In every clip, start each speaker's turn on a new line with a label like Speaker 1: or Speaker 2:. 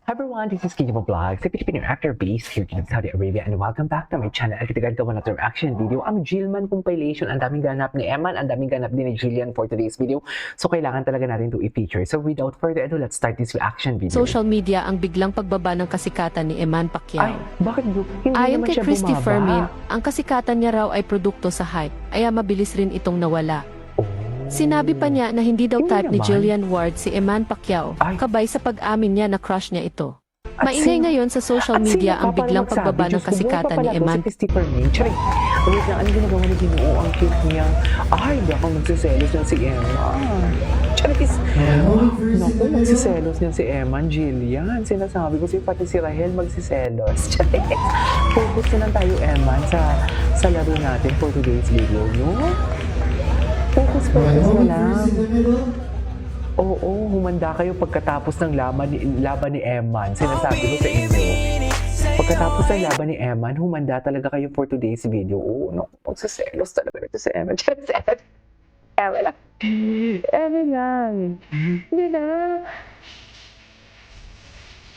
Speaker 1: Hi everyone, this is Kingdom Vlogs, a Filipino actor based here in Saudi Arabia, and welcome back to my channel. At kita gawa na reaction video, ang Jillman compilation. Ang daming ganap ni Eman, ang daming ganap din ni Jillian for today's video. So kailangan talaga natin to i-feature. So without further ado, let's start this reaction video.
Speaker 2: Social media ang biglang pagbaba ng kasikatan ni Eman Pacquiao.
Speaker 1: Ay, bakit hindi
Speaker 2: Ayon
Speaker 1: naman
Speaker 2: kay
Speaker 1: siya
Speaker 2: Christy
Speaker 1: bumaba?
Speaker 2: Fermin, ang kasikatan niya raw ay produkto sa hype, kaya mabilis rin itong nawala.
Speaker 1: Oh.
Speaker 2: Sinabi pa niya na hindi daw
Speaker 1: Hindi
Speaker 2: type ni
Speaker 1: naman.
Speaker 2: Jillian Ward si Eman Pacquiao,
Speaker 1: Ay.
Speaker 2: kabay sa pag-amin niya na crush niya ito.
Speaker 1: At
Speaker 2: Maingay ngayon sa social media ang biglang pagbaba ng kasikatan ni Eman.
Speaker 1: Si Christy Fermin. Charing, wait lang, ano ginagawa ni Ginoo? Ang cute niya. Ay, hindi ako magsiselos niyan si Emma. Charing, naku, magsiselos niyan si Emma, Jillian. Sinasabi ko pati si Rahel magsiselos. Charing, focus na lang tayo, Emma, sa laro natin for today's video, no? Focus na lang. Oo, humanda kayo pagkatapos ng laban ni Eman. Sinasabi ko sa inyo. Pagkatapos ng laban ni Eman, humanda talaga kayo for today's video. Oo, no, pagsaselos talaga ito sa Eman. Eman lang. Eman lang. Hindi na.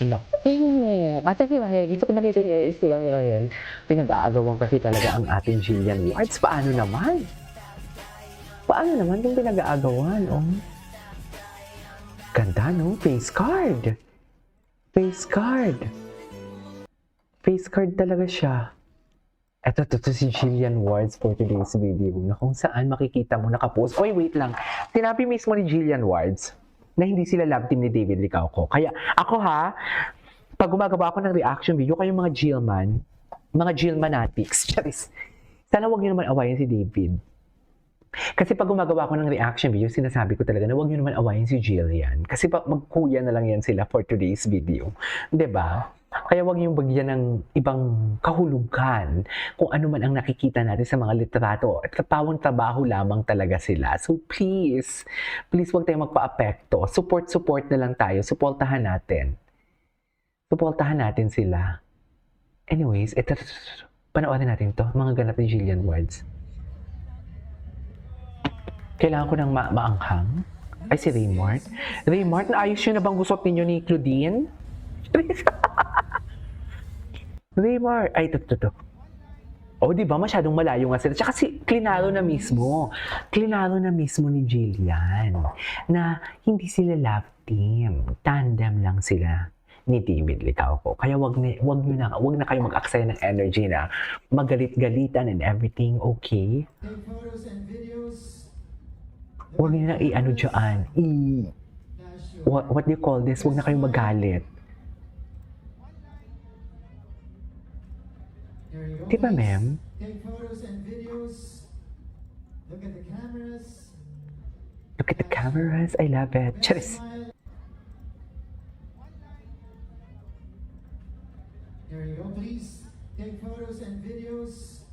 Speaker 1: No. Kasi si Mahel, gusto ko nakita niya sila ngayon. Pinag-aagawan kasi talaga ang ating Jillian Wards. Paano naman? Paano naman kung pinag-aagawan? Oh. Ganda, no? Face card. Face card. Face card talaga siya. Ito si Jillian Wards for today's video na kung saan makikita mo nakapost. Oy, wait lang. Sinabi mismo ni Jillian Wards na hindi sila love team ni David Licauco. Kaya ako pag gumagawa ako ng reaction video, kayong mga Jillmanatics, sana wag niyo naman awayin si David. Kasi pag gumagawa ko ng reaction video, sinasabi ko talaga na huwag nyo naman awayin si Jillian. Kasi magkuya na lang yan sila for today's video. 'Di ba? Kaya huwag nyo bagyan ng ibang kahulugan kung ano man ang nakikita natin sa mga litrato. At kapawang trabaho lamang talaga sila. So please huwag tayong magpa-apekto. Support na lang tayo. Suportahan natin sila. Anyways, ito, panoorin natin to. Mga ganap ni Jillian Wards. Kailangan ko ng maanghang. Ay, si Raymart. Raymart, naayos yun na bang gusot ninyo ni Claudine? Raymart. Ay, ito. O, di ba? Masyadong malayo nga sila. Tsaka klinaro na mismo. Klinaro na mismo ni Jillian na hindi sila love team. Tandem lang sila ni David Licauco. Kaya wag na kayo mag-aksaya ng energy na magalit-galitan and everything, okay?
Speaker 3: Take photos and videos.
Speaker 1: Huwag nyo na i-ano dyan, what do you call this? Huwag na kayong magalit.
Speaker 3: There you go.
Speaker 1: Di ba,
Speaker 3: please.
Speaker 1: ma'am?
Speaker 3: Take photos and videos. Look at the cameras.
Speaker 1: Look at the cameras, I love it.
Speaker 3: Big
Speaker 1: Charis.
Speaker 3: smile. There you go, please. Take photos and videos.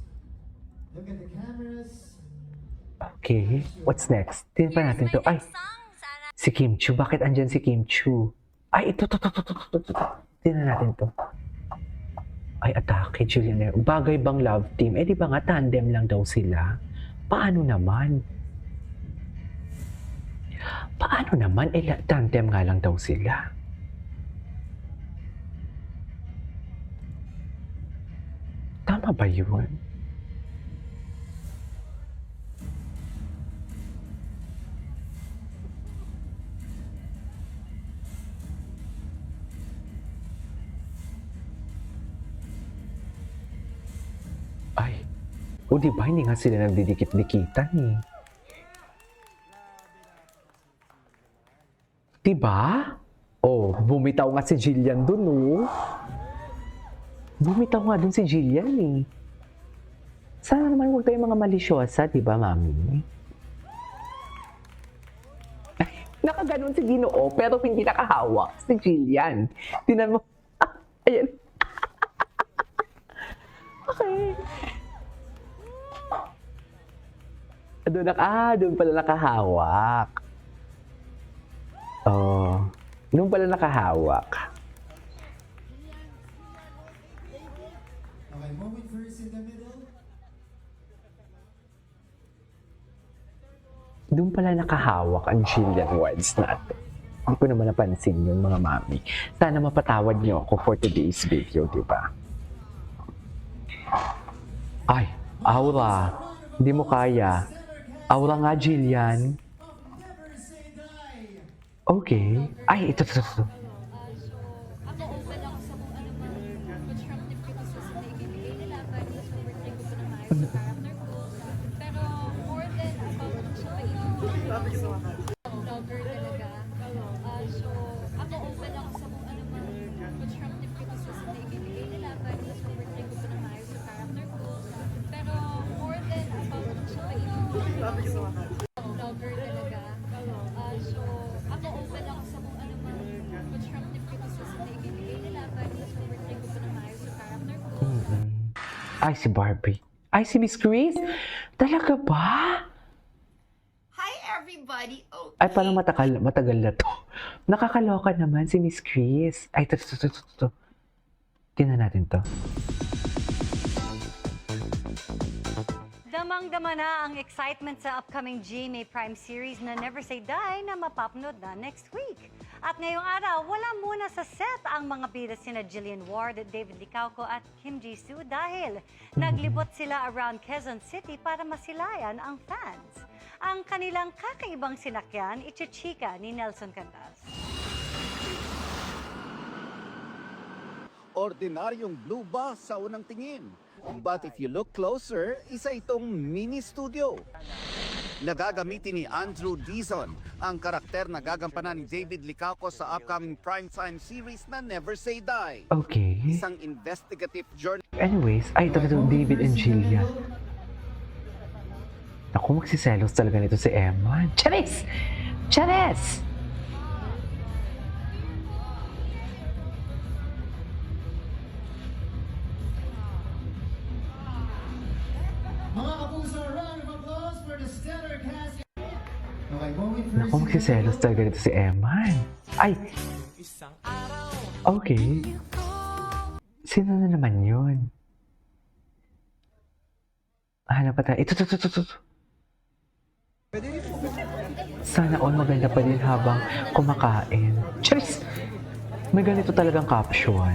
Speaker 3: Look at the cameras.
Speaker 1: Okay, what's next? Tingnan pa natin to. Ay, si Kim Chu. Bakit andyan si Kim Chu? Ay, ito. Tingnan natin to. Ay, atake, Jillian. Bagay bang love team? Di ba nga, tandem lang daw sila? Paano naman? Tandem nga lang daw sila. Tama ba yun? Ay, di ba hindi nga sila nagdidikit-dikitan eh. Di ba? Oh, bumitaw nga si Jillian dun, oh. Bumitaw nga dun si Jillian eh. Sana naman huwag tayong mga malisyosa, di ba, mami? Ay, nakaganon si Ginoo, pero hindi nakahawak si Jillian. Tinan mo. Ayan. Okay. Doon pala nakahawak. Oh, doon pala nakahawak.
Speaker 3: Okay, moment first in the middle.
Speaker 1: Doon pala nakahawak ang Jillian Wards natin. Hindi ko naman napansin yun, mga mami. Sana mapatawad niyo ako for today's video, di ba? Ay, Aura. Hindi mo kaya. Aura nga, Jillian. Okay. Ay, ito.
Speaker 4: Ako open ako sa kung ano man constructive criticism na ibibigay nila para mas overthink ko na maayos sa character ko. Pero more than about siya vlogger talaga. So ako open ako sa kung ano man constructive criticism na ibibigay nila para mas overthink ko na maayos sa character ko. Pero more than about siya vlogger talaga. So ako open ako sa kung ano man constructive criticism na ibibigay nila para mas overthink ko na maayos sa character ko.
Speaker 1: Ay, si Barbie. Ay, si Miss Chris? Talaga ba?
Speaker 5: Hi everybody! Oh,
Speaker 1: Ay, parang matagal na to. Nakakaloka naman si Miss Chris. Ay, ito. Tingnan natin to.
Speaker 6: Damang-dama na ang excitement sa upcoming GMA Prime series na Never Say Die na mapapanood na next week. At ngayong araw, wala muna sa set ang mga bida sina Jillian Ward, David Licauco at Kim Jisoo dahil naglibot sila around Quezon City para masilayan ang fans. Ang kanilang kakaibang sinakyan, ichichika ni Nelson Cantas.
Speaker 7: Ordinaryong blue ba sa unang tingin? But if you look closer, isa itong mini studio. Nagagamitin ni Andrew Dizon ang karakter na gagampanan ni David Licauco sa upcoming primetime series na Never Say Die.
Speaker 1: Okay.
Speaker 7: Isang investigative journal.
Speaker 1: Anyways, ay, ito David and Jillian. Naku, magsiselos talaga nito si Emma. Charis! Charis!
Speaker 3: Mga kapuso, round of applause for the stellar cast. Okay, going first.
Speaker 1: Naku, magsiselos talaga nito si Emma. Ay! Okay. Sino na naman yun? Hanap pa tayo. Ito. Sana all maganda pa din habang kumakain. Charis! May ganito talagang caption.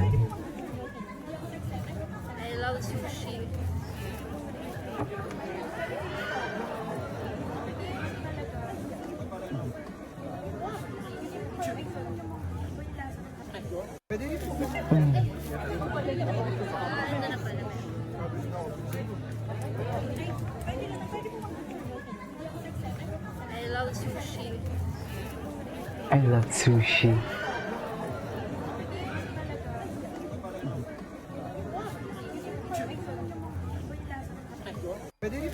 Speaker 4: I love sushi. I love sushi.
Speaker 1: I love sushi.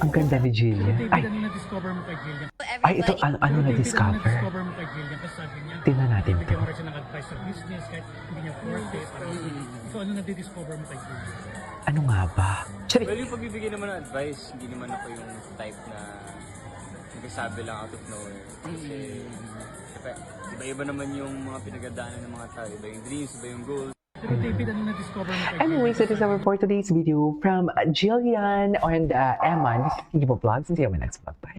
Speaker 1: Ang ganda ni Jillian. Ay,
Speaker 8: na-discover mo kay Jillian?
Speaker 1: ay ito, ano na-discover?
Speaker 8: Na-discover mo kay Jillian kasi sabi niya,
Speaker 1: Tingnan natin to.
Speaker 8: bigyan mo rin siya ng advice sa business kahit hindi niya forte. So ano na-discover mo kay Jillian?
Speaker 1: Ano nga ba? Charis!
Speaker 9: Well, yung pagbibigay naman ng advice, hindi naman ako yung type na nagsasabi lang out of nowhere. Kasi, iba-iba naman yung mga pinagdaanan ng mga tao. Iba yung dreams, iba yung goals.
Speaker 8: Pero David, ano na-discover mo kay Jillian?
Speaker 1: Anyways, that is our for today's video from Jillian and Emma. This is Kikibo Vlogs and see you in my next vlog.